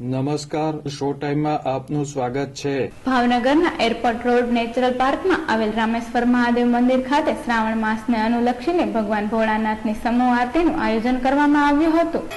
નમસ્કાર, શો ટાઈમમાં આપનું સ્વાગત છે। ભાવનગરના એરપોર્ટ રોડ નેચરલ પાર્કમાં આવેલ રામેશ્વર મહાદેવ મંદિર ખાતે શ્રાવણ માસને અનુલક્ષીને ભગવાન ભોળાનાથની સમૂહ આરતીનું આયોજન કરવામાં આવ્યું હતું।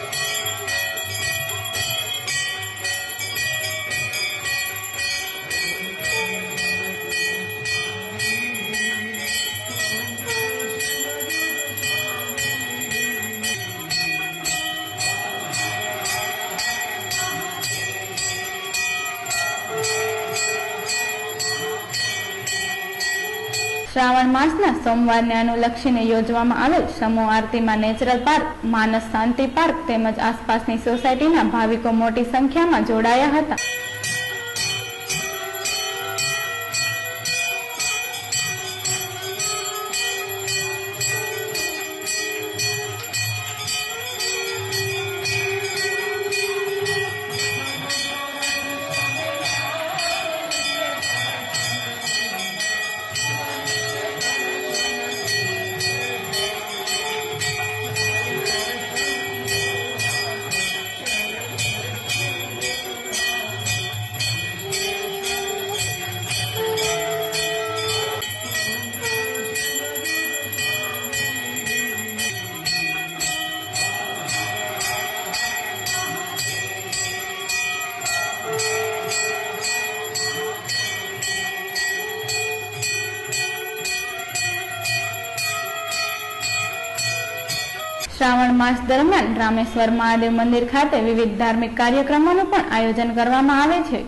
શ્રાવણ માસના સોમવારને અનુલક્ષીને યોજવામાં આવેલ સમૂહ આરતીમાં નેચરલ પાર્ક, માનસ શાંતિ પાર્ક તેમજ આસપાસની સોસાયટીના ભાવિકો મોટી સંખ્યામાં જોડાયા હતા। શ્રાવણ માસ દરમિયાન રામેશ્વર મહાદેવ મંદિર ખાતે વિવિધ ધાર્મિક કાર્યક્રમોનું પણ આયોજન કરવામાં આવે છે।